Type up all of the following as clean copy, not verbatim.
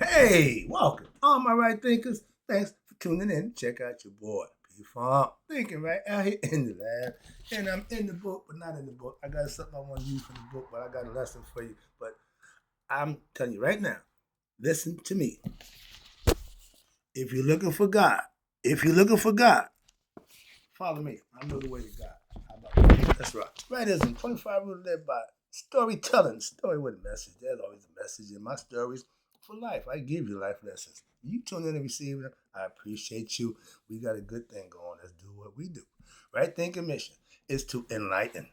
Hey, welcome. All my right thinkers, thanks for tuning in. Check out your boy, P Farm. Thinking right out here in the lab. And I'm in the book, but not in the book. I got something I want to use from the book, but I got a lesson for you. But I'm telling you right now, listen to me. If you're looking for God, if you're looking for God, follow me. I know the way to God. How about that? That's right. Writism, 25 rules to live by. Storytelling, story with a message. There's always a message in my stories for life. I give you life lessons. You tune in and receive them. I appreciate you. We got a good thing going. Let's do what we do. Right thinking mission is to enlighten,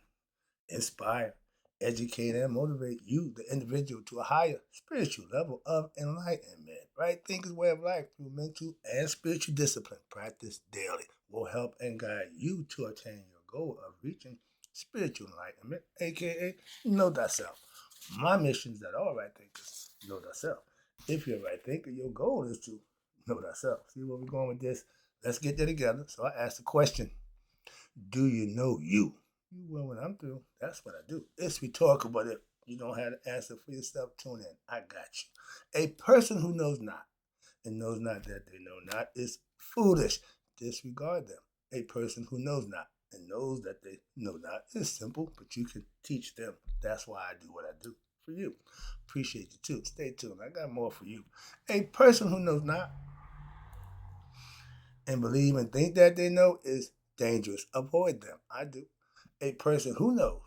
inspire, educate, and motivate you, the individual, to a higher spiritual level of enlightenment. Right thinking way of life through mental and spiritual discipline. Practice daily will help and guide you to attain your goal of reaching spiritual enlightenment, aka know thyself. My mission is that all right thinkers know thyself. If you're a right thinker, your goal is to know thyself. See where we're going with this? Let's get there together. So I asked the question, do you know you? You will when I'm through. That's what I do. It's rhetorical, but if you don't have the answer for yourself, tune in. I got you. A person who knows not and knows not that they know not is foolish. Disregard them. A person who knows not and knows that they know not is simple, but you can teach them. That's why I do what I do for you. Appreciate you too. Stay tuned. I got more for you. A person who knows not and believe and think that they know is dangerous. Avoid them. I do. A person who knows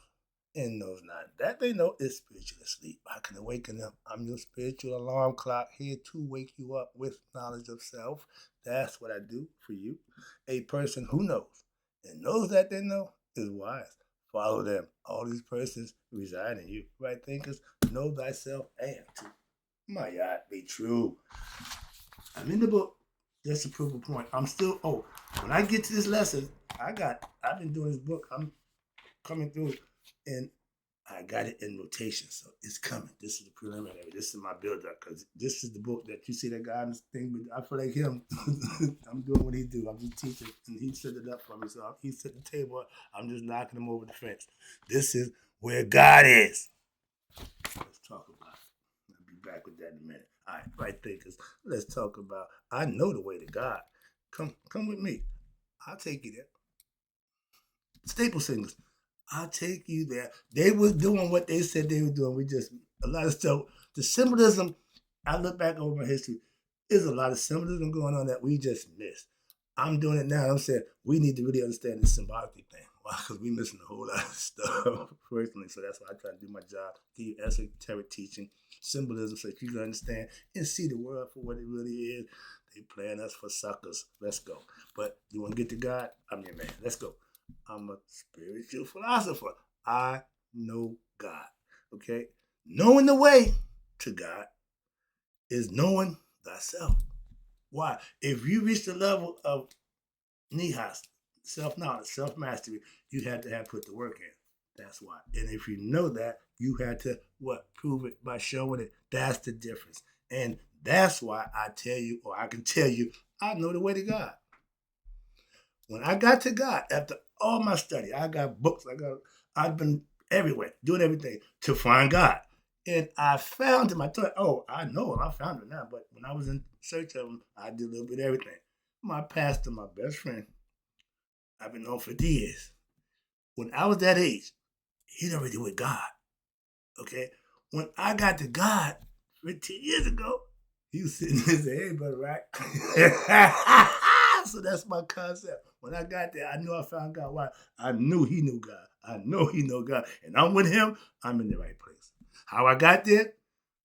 and knows not that they know is spiritually asleep. I can awaken them. I'm your spiritual alarm clock here to wake you up with knowledge of self. That's what I do for you. A person who knows and knows that they know is wise. Follow them. All these persons reside in you. Right thinkers, know thyself and to my God be true. I'm in the book. Just to prove a point. I'm still when I get to this lesson, I've been doing this book. I'm coming through it, and I got it in rotation, so it's coming. This is the preliminary. This is my build up because this is the book that you see that guy in this thing. But I feel like him. I'm doing what he do. I'm just teaching, and he set it up for me. So he set the table up. I'm just knocking him over the fence. This is where God is. Let's talk about it. I'll be back with that in a minute. All right, right thinkers. Let's talk about. I know the way to God. Come with me. I'll take you there. Staple singers. I'll take you there. They was doing what they said they were doing. We just a lot of stuff. The symbolism. I look back over my history. There's a lot of symbolism going on that we just missed. I'm doing it now. I'm saying we need to really understand this symbolic thing. Why? Because we missing a whole lot of stuff personally. So that's why I try to do my job. Give you esoteric teaching, symbolism, so that you can understand and see the world for what it really is. They playing us for suckers. Let's go. But you want to get to God? I'm your man. Let's go. I'm a spiritual philosopher. I know God. Okay? Knowing the way to God is knowing thyself. Why? If you reach the level of nihas, self-knowledge, self-mastery, you had to have put the work in. That's why. And if you know that, you had to what? Prove it by showing it. That's the difference. And that's why I tell you, or I can tell you, I know the way to God. When I got to God, after all my study, I got books, I've been everywhere, doing everything to find God. And I found him. I thought, I know him. I found him now. But when I was in search of him, I did a little bit of everything. My pastor, my best friend, I've been known for years. When I was that age, he'd already with God. Okay? When I got to God 15 years ago, he was sitting there saying, hey, brother, right? So that's my concept. When I got there, I knew I found God. Why? I knew he knew God. I know he knew God. And I'm with him, I'm in the right place. How I got there,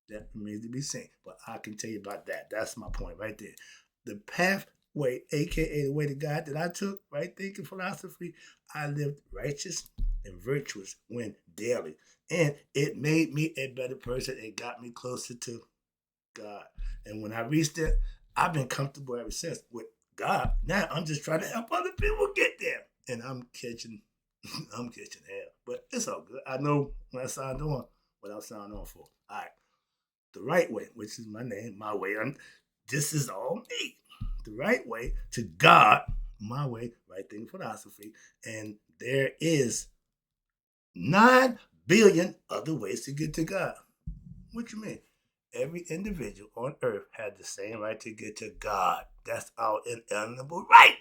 that remains to be seen. But I can tell you about that. That's my point right there. The pathway, aka the way to God that I took, right thinking philosophy, I lived righteous and virtuous when daily. And it made me a better person. It got me closer to God. And when I reached it, I've been comfortable ever since with God. Now I'm just trying to help other people get there. And I'm catching I'm catching hell. But it's all good. I know when I signed on what I signed on for. All right. The right way, which is my name, my way. This is all me. The right way to God, my way, right thing philosophy. And there is 9 billion other ways to get to God. What you mean? Every individual on earth had the same right to get to God. That's our inalienable right.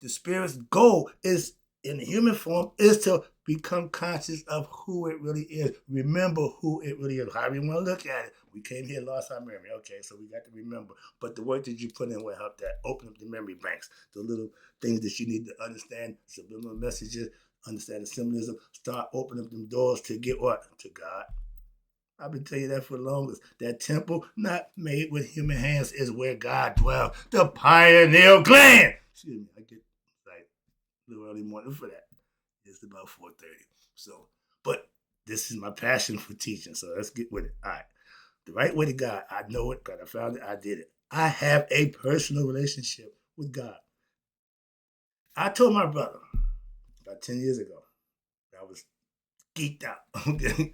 The spirit's goal is in human form is to become conscious of who it really is. Remember who it really is. However you want to look at it. We came here, lost our memory. Okay, so we got to remember. But the work that you put in will help that. Open up the memory banks. The little things that you need to understand, subliminal messages, understand the symbolism. Start opening up them doors to get what? To God. I've been telling you that for the longest. That temple, not made with human hands, is where God dwells. The pineal gland. Excuse me, I get like a little early morning for that. It's about 4:30. So, but this is my passion for teaching. So let's get with it. All right. The right way to God. I know it because I found it. I did it. I have a personal relationship with God. I told my brother about 10 years ago, I was geeked out. Okay.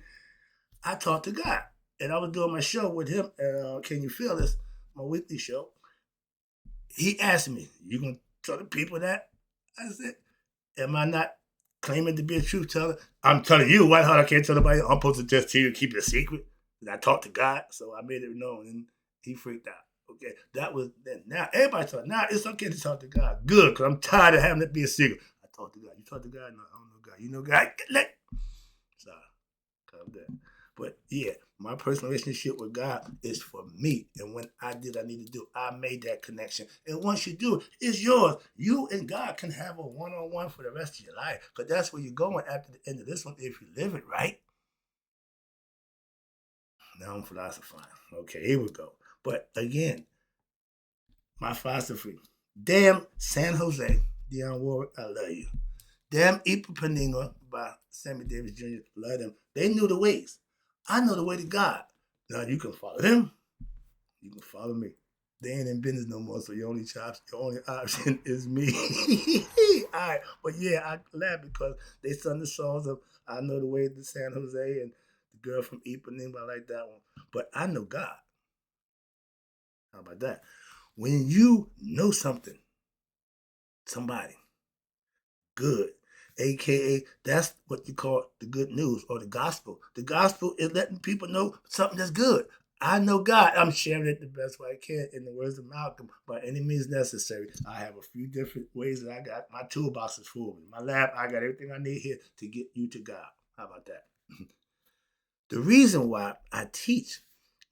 I talked to God. And I was doing my show with him Can You Feel This? My weekly show. He asked me, "You gonna tell the people that?" I said, "Am I not claiming to be a truth teller? I'm telling you, White Heart, I can't tell nobody. I'm supposed to just tell you to keep it a secret." And I talked to God, so I made it known, and he freaked out. Okay, that was then. Now everybody talk. Now it's okay to talk to God. Good, because I'm tired of having it be a secret. I talk to God. You talk to God? No, I don't know God. You know God? Sorry, calm down. But yeah, my personal relationship with God is for me. And when I did I need to do, I made that connection. And once you do, it's yours. You and God can have a one-on-one for the rest of your life. Because that's where you're going after the end of this one if you live it right. Now I'm philosophizing. Okay, here we go. But again, my philosophy. Damn San Jose, Dionne Warwick, I love you. Damn Ipanema by Sammy Davis Jr., love them. They knew the ways. I know the way to God. Now you can follow them. You can follow me. They ain't in business no more, so your only option is me. All right, but yeah, I laugh because they sung the songs of "I Know the Way to San Jose" and "The Girl from Ipanema." I like that one, but I know God. How about that? When you know something, somebody good, aka that's what you call the good news or the gospel. The gospel is letting people know something that's good. I know God. I'm sharing it the best way I can in the words of Malcolm, by any means necessary. I have a few different ways that I got. My toolbox is full. In my lab, I got everything I need here to get you to God. How about that? The reason why I teach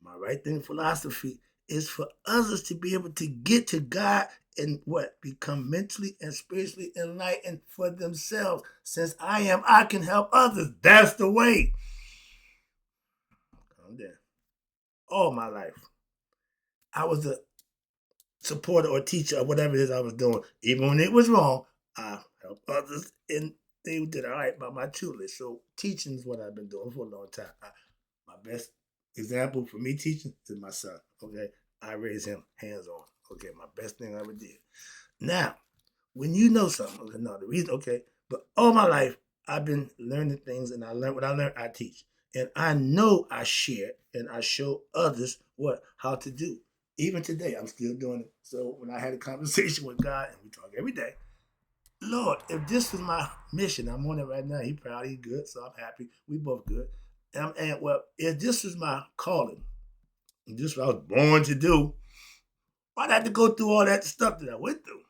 my right thing philosophy is for others to be able to get to God and what? Become mentally and spiritually enlightened for themselves. Since I can help others. That's the way. Calm down. All my life, I was a supporter or teacher or whatever it is I was doing. Even when it was wrong, I helped others and they did all right by my tutelage. So teaching is what I've been doing for a long time. My best example for me teaching is my son. Okay, I raised him hands on. Okay, my best thing I ever did. Now, when you know something, okay, no, the reason, okay, but all my life I've been learning things, and I learned what I learned. I teach, and I know I share and I show others what how to do. Even today, I'm still doing it. So when I had a conversation with God, and we talk every day, Lord, if this was my mission, I'm on it right now. He proud, he good, so I'm happy. We both good. And well, if this was my calling, and this is what I was born to do, why'd I have to go through all that stuff that I went through?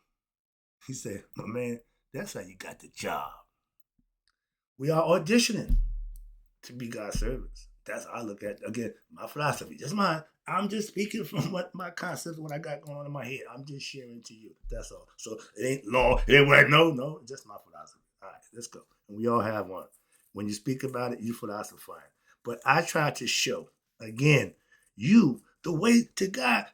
He said, my man, that's how you got the job. We are auditioning to be God's servants. That's how I look at it. Again, my philosophy, just mine. I'm just speaking from what my concepts, what I got going on in my head. I'm just sharing to you. That's all. So it ain't law. It ain't right. No, it's just my philosophy. All right, let's go. And we all have one. When you speak about it, you philosophize. But I try to show, again, you, the way to God.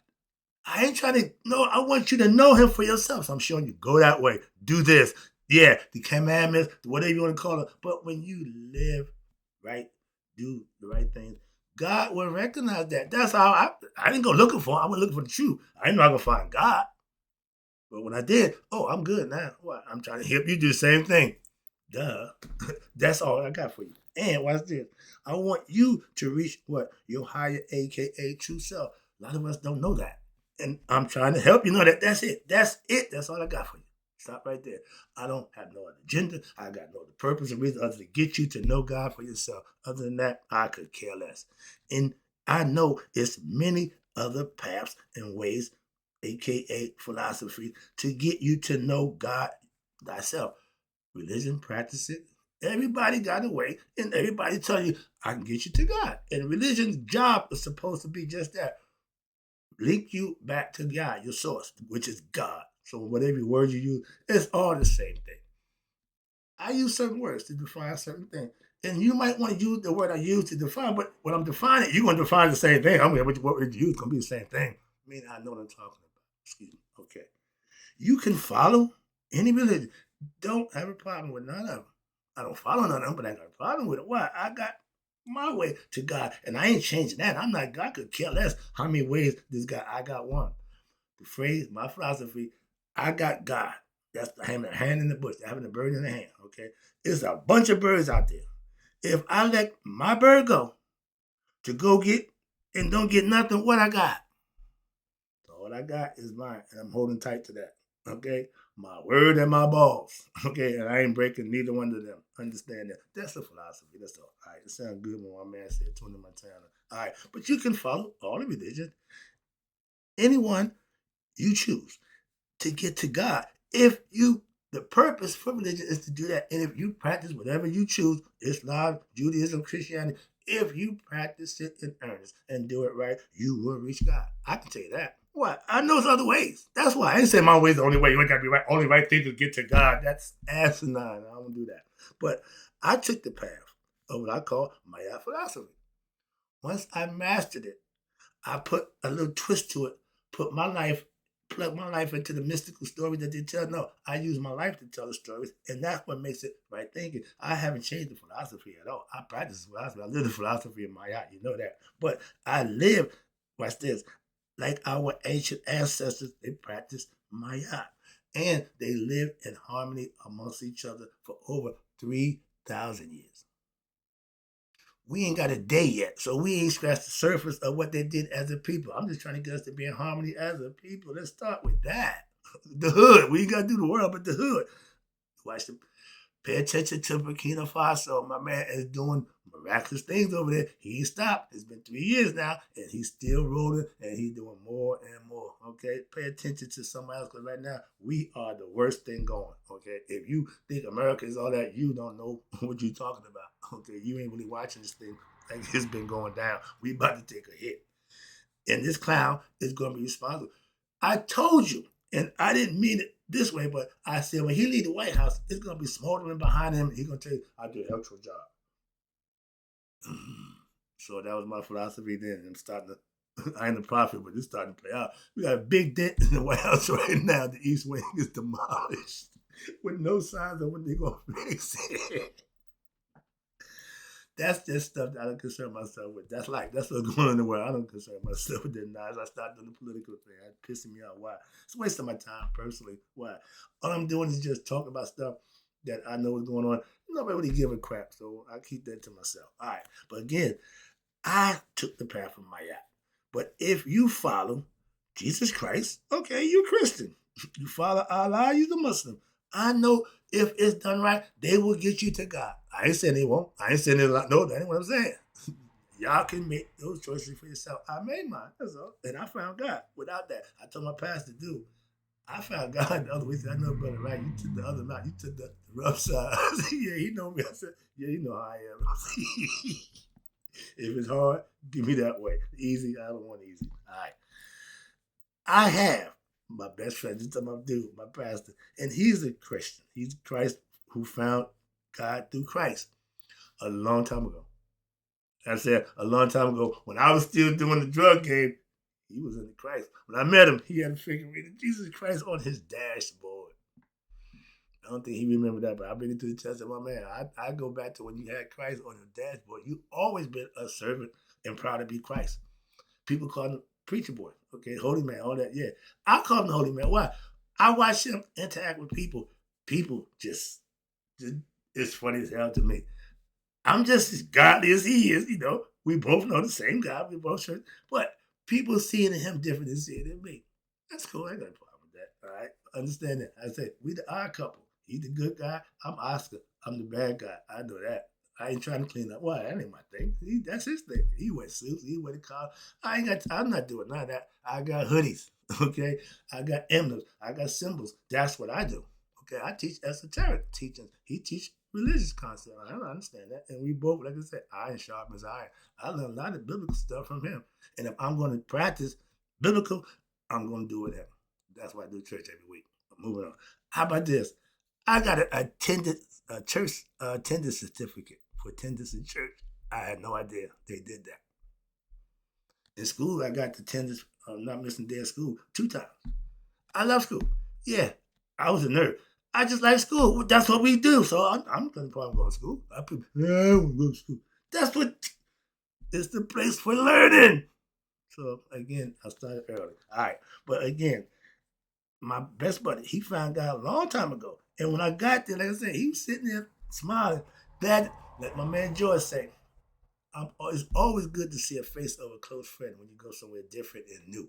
I ain't trying to know. I want you to know him for yourself. So I'm showing you, go that way. Do this. Yeah, the commandments, whatever you want to call it. But when you live right, do the right things, God will recognize that. That's how I didn't go looking for him. I went looking for the truth. I didn't know I could find God. But when I did, oh, I'm good now. What? I'm trying to help you do the same thing. Duh. That's all I got for you. And watch this. I want you to reach what? Your higher, aka true self. A lot of us don't know that. And I'm trying to help you know that that's it. That's it. That's all I got for you. Stop right there. I don't have no other agenda. I got no other purpose and reason other than to get you to know God for yourself. Other than that, I could care less. And I know it's many other paths and ways, aka philosophy, to get you to know God thyself. Religion, practice it. Everybody got a way, and everybody tell you, I can get you to God. And religion's job is supposed to be just that. Link you back to God, your source, which is God. So whatever word you use, it's all the same thing. I use certain words to define certain things. And you might want to use the word I use to define, but when I'm defining it, you're going to define the same thing. I'm going to what word you use going to be the same thing. I mean, I know what I'm talking about. Excuse me. Okay. You can follow any religion. Don't have a problem with none of them. I don't follow none of them, but I got a problem with it. Why? I got my way to God, and I ain't changing that. I'm not God. Could care less how many ways this guy. I got one. The phrase, my philosophy, I got God. That's having a hand in the bush, having a bird in the hand. Okay, there's a bunch of birds out there. If I let my bird go to go get and don't get nothing, what I got? So all I got is mine, and I'm holding tight to that. Okay, my word and my balls. Okay, and I ain't breaking neither one of them. Understand that? That's a philosophy. That's all. All right, it sounds good when my man said Tony Montana. All right, but you can follow all the religions, anyone you choose to get to God. If you, the purpose for religion is to do that. And if you practice whatever you choose, Islam, Judaism, Christianity, if you practice it in earnest and do it right, you will reach God. I can tell you that. What? I know there's other ways. That's why I didn't say my way is the only way. You ain't got to be right. Only right thing to get to God. That's asinine. I don't do that. But I took the path of what I call Maya philosophy. Once I mastered it, I put a little twist to it, put my life, plug my life into the mystical story that they tell. No, I use my life to tell the stories, and that's what makes it right thinking. I haven't changed the philosophy at all. I practice philosophy. I live the philosophy of Maya, you know that. But I live, watch this, like our ancient ancestors, they practiced Maya. And they live in harmony amongst each other for over 3,000 years. We ain't got a day yet, so we ain't scratched the surface of what they did as a people. I'm just trying to get us to be in harmony as a people. Let's start with that. The hood. We ain't got to do the world, but the hood. Watch them. Pay attention to Burkina Faso. My man is doing miraculous things over there. He ain't stopped. It's been 3 years now, and he's still rolling, and he's doing more and more. Okay, pay attention to somebody else, because right now we are the worst thing going. Okay, if you think America is all that, you don't know what you're talking about. Okay, you ain't really watching this thing like it's been going down. We about to take a hit, and this clown is going to be responsible. I told you, and I didn't mean it this way, but I said when he leave the White House, it's going to be smoldering behind him. He's going to tell you, I did a hell of a job. So that was my philosophy then. I'm starting to, I ain't a prophet, but it's starting to play out. We got a big dent in the White House right now. The East Wing is demolished with no signs of when they're going to fix it. That's just stuff that I don't concern myself with. That's what's going on in the world. I don't concern myself with that now. As I start doing the political thing, it's pissing me off. Why? It's wasting my time personally. Why? All I'm doing is just talking about stuff that I know is going on. Nobody really give a crap, so I keep that to myself. All right. But again, I took the path of Maya. But if you follow Jesus Christ, okay, you're Christian. You follow Allah, you're the Muslim. I know if it's done right, they will get you to God. I ain't saying they won't. I ain't saying they're not. No, that ain't what I'm saying. Y'all can make those choices for yourself. I made mine, that's all. And I found God. Without that, I told my pastor, dude, I found God the other way. He said, I know better, right? You took the other night. You took the rough side. I said, yeah, he know me. I said, yeah, you know how I am. If it's hard, give me that way. Easy, I don't want easy. All right. I have my best friend, just my dude, my pastor, and he's a Christian. He's Christ who found God through Christ a long time ago. I said a long time ago when I was still doing the drug game, he was in the Christ. When I met him, he had a freaking reading Jesus Christ on his dashboard. I don't think he remembered that, but I bring it to the chest of my man. I go back to when you had Christ on your dashboard. You always been a servant and proud to be Christ. People call him preacher boy, okay, holy man, all that. Yeah, I call him the holy man. Why? I watch him interact with people. People just it's funny as hell to me. I'm just as godly as he is, you know. We both know the same God. We both church, but people seeing him different than seeing in me. That's cool. I ain't got a problem with that. All right, understand that. I say we the odd couple. He's the good guy. I'm Oscar. I'm the bad guy. I know that. I ain't trying to clean up. Why? That ain't my thing. That's his thing. He wear suits. He wear the collar. I'm not doing none of that. I got hoodies. Okay. I got emblems. I got symbols. That's what I do. Okay. I teach esoteric teachings. He teach religious concepts. I don't understand that. And we both, like I said, iron sharpens iron. I learned a lot of biblical stuff from him. And if I'm going to practice biblical, I'm going to do it him. That's why I do church every week. Moving on. How about this? I got a church attendance certificate for attendance in church. I had no idea they did that. In school, I got the attendance not missing day of school 2 times. I love school. Yeah, I was a nerd. I just like school. That's what we do. So I'm going to probably go to school. I want to go to school. That's what it's the place for learning. So again, I started early. All right, but again, my best buddy, he found out a long time ago. And when I got there, like I said, he was sitting there smiling. That, like my man George say, it's always good to see a face of a close friend when you go somewhere different and new.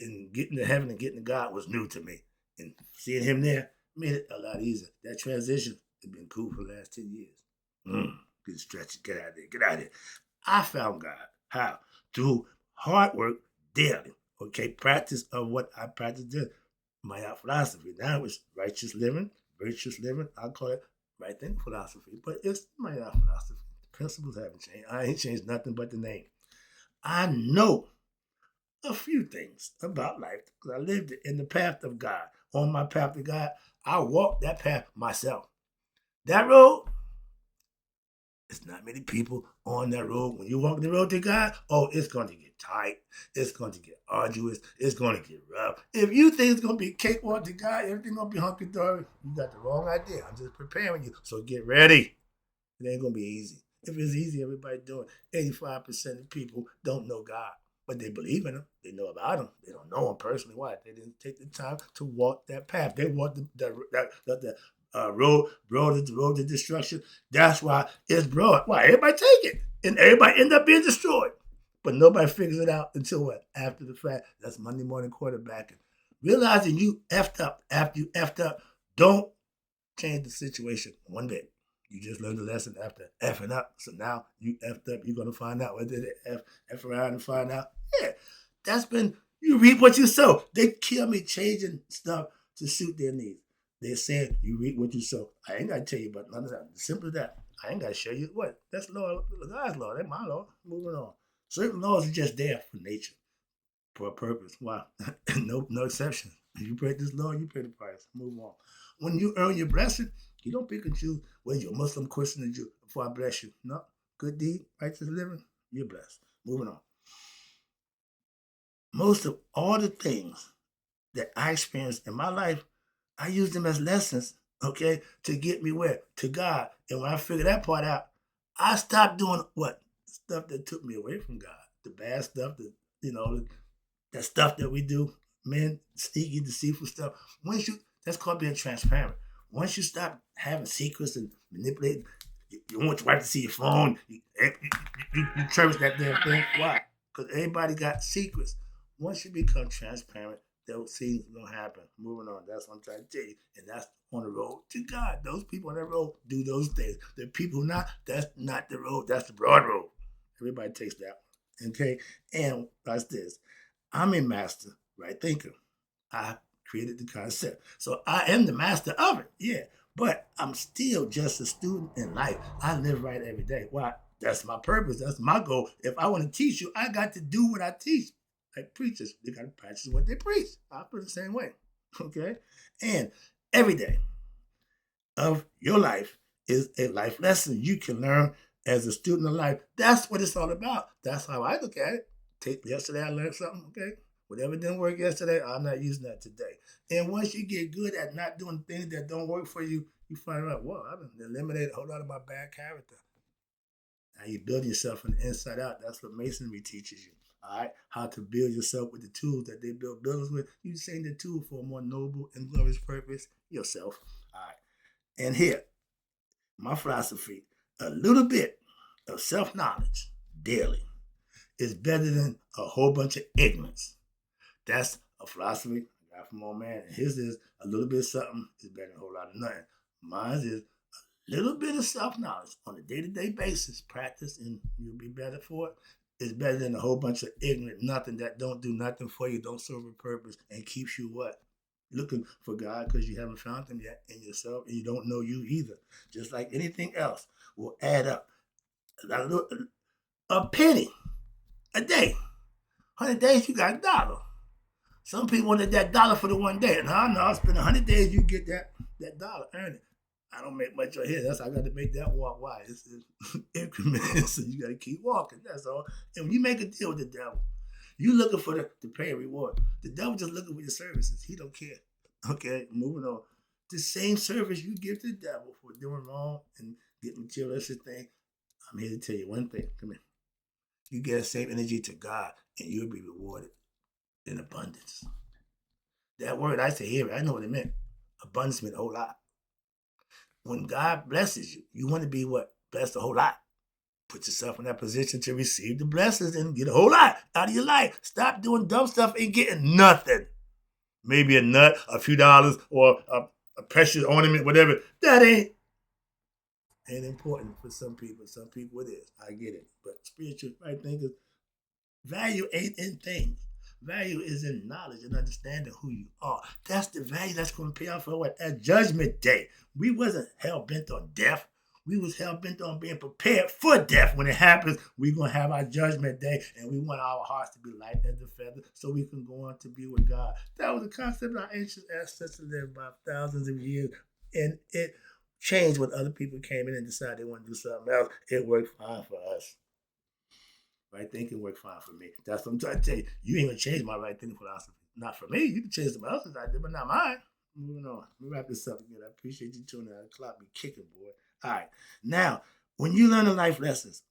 And getting to heaven and getting to God was new to me. And seeing him there made it a lot easier. That transition has been cool for the last 10 years. Good stretch. Get out of there. Get out of there. I found God. How? Through hard work daily. Okay, practice of what I practiced then. My philosophy. Now it's righteous living, virtuous living. I call it right thing philosophy. But it's my philosophy. The principles haven't changed. I ain't changed nothing but the name. I know a few things about life because I lived it in the path of God. On my path to God, I walked that path myself. That road, it's not many people on that road. When you walk the road to God, oh, it's going to get tight. It's going to get arduous. It's going to get rough. If you think it's going to be cakewalk to God, everything's going to be hunky-dory, you got the wrong idea. I'm just preparing you. So get ready. It ain't going to be easy. If it's easy, everybody doing it. 85% of people don't know God, but they believe in him. They know about him. They don't know him personally. Why? They didn't take the time to walk that path. They walked the road to destruction. That's why it's broad. Why? Everybody take it. And everybody end up being destroyed. But nobody figures it out until what? After the fact. That's Monday morning quarterbacking. Realizing you effed up after you effed up, don't change the situation one bit. You just learned the lesson after effing up. So now you effed up. You're going to find out whether they F around and find out. Yeah, that's been, you reap what you sow. They kill me changing stuff to suit their needs. They're saying you reap what you sow. I ain't got to tell you about none of that. Simple as that. I ain't got to show you what. That's law, God's law. That's my law. Moving on. Certain laws are just there for nature, for a purpose. Wow. No exception. If you break this law, you pay the price. Move on. When you earn your blessing, you don't pick and choose whether you're a Muslim, Christian, or Jew before I bless you. No. Good deed, righteous living, you're blessed. Moving on. Most of all the things that I experienced in my life, I use them as lessons, okay, to get me where? To God. And when I figured that part out, I stopped doing what? Stuff that took me away from God. The bad stuff, that stuff that we do, men, sneaky, deceitful stuff. That's called being transparent. Once you stop having secrets and manipulating, you want your wife to see your phone, you cherish that damn thing. Why? Because everybody got secrets. Once you become transparent, those things don't happen. Moving on. That's what I'm trying to tell you. And that's on the road to God. Those people on that road do those things. The people not, that's not the road. That's the broad road. Everybody takes that one. Okay? And that's this. I'm a master right thinker. I created the concept. So I am the master of it. Yeah. But I'm still just a student in life. I live right every day. Why? That's my purpose. That's my goal. If I want to teach you, I got to do what I teach. Like preachers, they got to practice what they preach. I feel the same way. Okay? And every day of your life is a life lesson you can learn as a student of life. That's what it's all about. That's how I look at it. Yesterday I learned something, okay? Whatever didn't work yesterday, I'm not using that today. And once you get good at not doing things that don't work for you, you find out, whoa, I've eliminated a whole lot of my bad character. Now you build yourself from the inside out. That's what masonry teaches you. All right, how to build yourself with the tools that they build buildings with. You saying the tool for a more noble and glorious purpose, yourself. All right, and here, my philosophy: a little bit of self-knowledge daily is better than a whole bunch of ignorance. That's a philosophy I got from old man. His is a little bit of something is better than a whole lot of nothing. Mine is Little bit of self-knowledge on a day-to-day basis, practice, and you'll be better for it. It's better than a whole bunch of ignorant nothing that don't do nothing for you, don't serve a purpose, and keeps you what? Looking for God because you haven't found him yet in yourself, and you don't know you either. Just like anything else will add up. A penny a day. 100 days, you got $1. Some people wanted that $1 for the one day. No, I'll spend 100 days, you get that $1, earn it. I don't make much of here. That's how I got to make that walk wide. It's increments, so you got to keep walking. That's all. And when you make a deal with the devil, you looking for the pay and reward. The devil just looking for your services. He don't care. Okay, moving on. The same service you give to the devil for doing wrong and getting materialistic thing, I'm here to tell you one thing. Come here. You get the same energy to God, and you'll be rewarded in abundance. That word, I say hear it. I know what it meant. Abundance meant a whole lot. When God blesses you, you want to be what? Blessed a whole lot. Put yourself in that position to receive the blessings and get a whole lot out of your life. Stop doing dumb stuff and getting nothing. Maybe a nut, a few dollars, or a precious ornament, whatever. That ain't important for some people. Some people it is. I get it. But spiritual right thinkers, value ain't in things. Value is in knowledge and understanding who you are. That's the value that's going to pay off for what? At Judgment Day. We wasn't hell-bent on death. We was hell-bent on being prepared for death. When it happens, we're going to have our Judgment Day, and we want our hearts to be light as a feather so we can go on to be with God. That was the concept our ancient ancestors lived by thousands of years, and it changed when other people came in and decided they want to do something else. It worked fine for us. Right thinking worked fine for me. That's what I'm trying to tell you. You ain't gonna change my right thinking philosophy. Not for me. You can change somebody else's idea, but not mine. Moving on. Let me wrap this up again. I appreciate you tuning in. The clock be kicking, boy. All right. Now, when you learn the life lessons,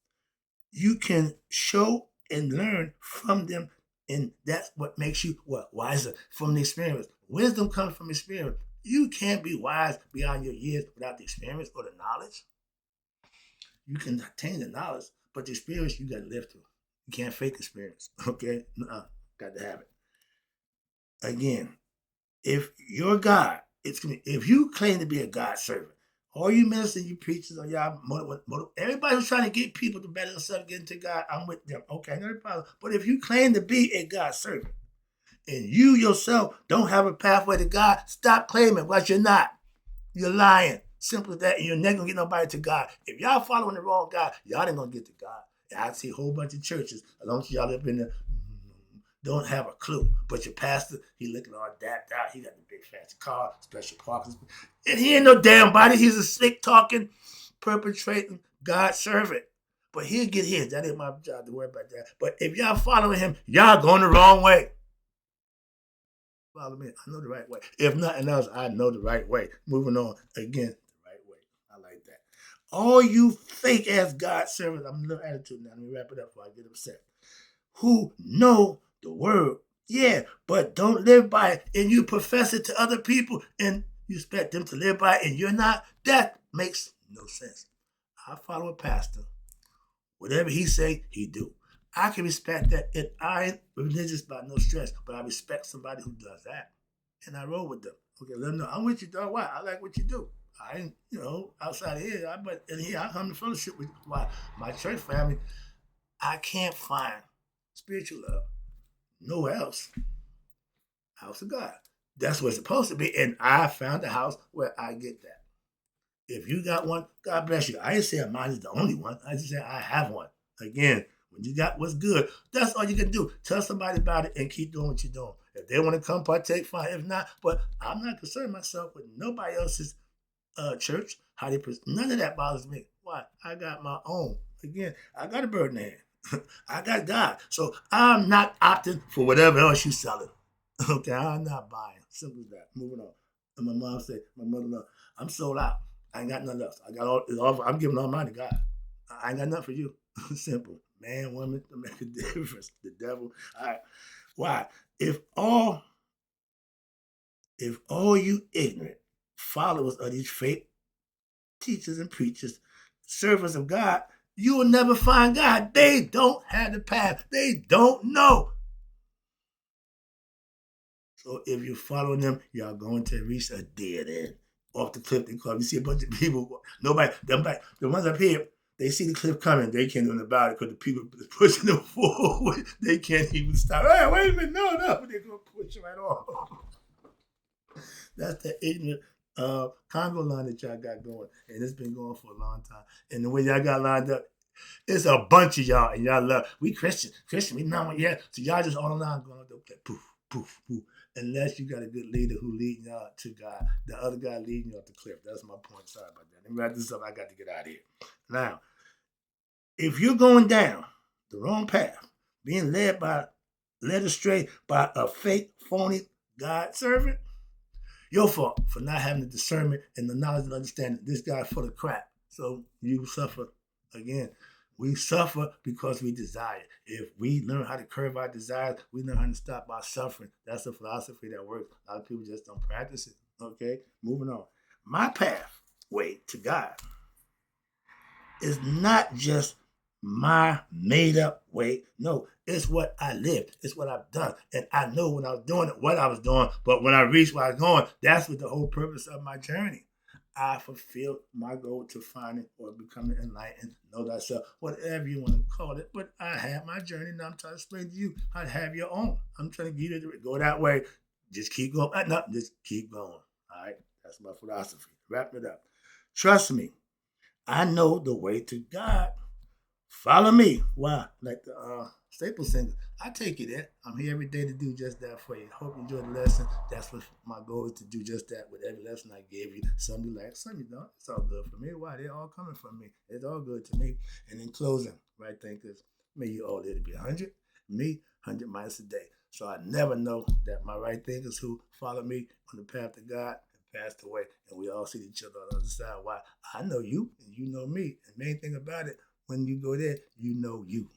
you can show and learn from them, and that's what makes you what? Wiser from the experience. Wisdom comes from experience. You can't be wise beyond your years without the experience or the knowledge. You can attain the knowledge, but the experience you got to live through. You can't fake experience, okay? Got to have it. Again, if you're God, if you claim to be a God servant, all you ministers, you preachers, or y'all, everybody who's trying to get people to better themselves, get into God, I'm with them. Okay, no problem. But if you claim to be a God servant, and you yourself don't have a pathway to God, stop claiming what you're not. You're lying. Simple as that. And you're never going to get nobody to God. If y'all following the wrong God, y'all ain't going to get to God. And I see a whole bunch of churches, as long as y'all up in there, don't have a clue. But your pastor, he looking all dapped out. He got the big fancy car, special parking. And he ain't no damn body. He's a slick talking, perpetrating God servant. But he'll get his. That ain't my job to worry about that. But if y'all following him, y'all going the wrong way. Follow me. I know the right way. If nothing else, I know the right way. Moving on. Again, the right way. I like that. All you fake ass God servants, I'm a little attitude now. Let me wrap it up before I get upset. Who know the word, yeah, but don't live by it, and you profess it to other people, and you expect them to live by it, and you're not. That makes no sense. I follow a pastor. Whatever he say, he do. I can respect that, and I ain't religious by no stress, but I respect somebody who does that, and I roll with them. Okay, let them know I'm with you, dog. Why? I like what you do. I ain't, outside of here, but in here I come to fellowship with why my church family. I can't find spiritual love nowhere else. House of God. That's what it's supposed to be, and I found a house where I get that. If you got one, God bless you. I didn't say mine is the only one. I just said I have one. Again, when you got what's good, that's all you can do. Tell somebody about it and keep doing what you're doing. If they want to come partake, fine. If not, but I'm not concerned myself with nobody else's church. How they none of that bothers me. Why? I got my own. Again, I got a bird in the hand. I got God. So I'm not opting for whatever else you selling. Okay, I'm not buying. Simple as that. Moving on. And my mom said, my mother-in-law, I'm sold out. I ain't got nothing else. I got all I'm giving all mine to God. I ain't got nothing for you. Simple. Man, woman, to make a difference. The devil. All right. Why? If all you ignorant followers of these fake teachers and preachers, servants of God, you will never find God. They don't have the path. They don't know. So if you're following them, y'all going to reach a dead end. off the cliff. They call. You see a bunch of people. Nobody. The ones up here. They see the cliff coming. They can't do nothing about it because the people pushing them forward. They can't even stop. Hey, wait a minute. No. They're going to push right off. That's the ignorant Congo line that y'all got going. And it's been going for a long time. And the way y'all got lined up, it's a bunch of y'all. And y'all love, we Christian, we know it, yeah. So y'all just all around going, okay, poof, poof, poof. Unless you got a good leader who leading y'all to God. The other guy leading you off the cliff. That's my point. Sorry about that. Let me wrap this up. I got to get out of here. Now, if you're going down the wrong path, being led astray by a fake, phony God servant, your fault for not having the discernment and the knowledge and understanding. This guy full of crap. So you suffer again. We suffer because we desire. If we learn how to curb our desires, we learn how to stop our suffering. That's a philosophy that works. A lot of people just don't practice it. Okay, moving on. My pathway to God is not just my made up way. No, it's what I lived. It's what I've done. And I know when I was doing it, what I was doing. But when I reached where I was going, that's what the whole purpose of my journey. I fulfilled my goal to finding or becoming enlightened, know thyself, whatever you want to call it. But I had my journey, and I'm trying to explain to you how to have your own. I'm trying to get you to go that way. Just keep going. No, just keep going. All right? That's my philosophy. Wrap it up. Trust me. I know the way to God. Follow me. Why? Like the Staple singer. I take you there. I'm here every day to do just that for you. Hope you enjoy the lesson. That's what my goal is, to do just that with every lesson I gave you. Some you like, some you don't. It's all good for me. Why? They're all coming from me. It's all good to me. And in closing, right thinkers, may you all live to be 100. Me, 100 miles a day. So I never know that my right thinkers who follow me on the path to God passed away, and we all see each other on the other side. Why? I know you, and you know me. And the main thing about it, when you go there, you know you.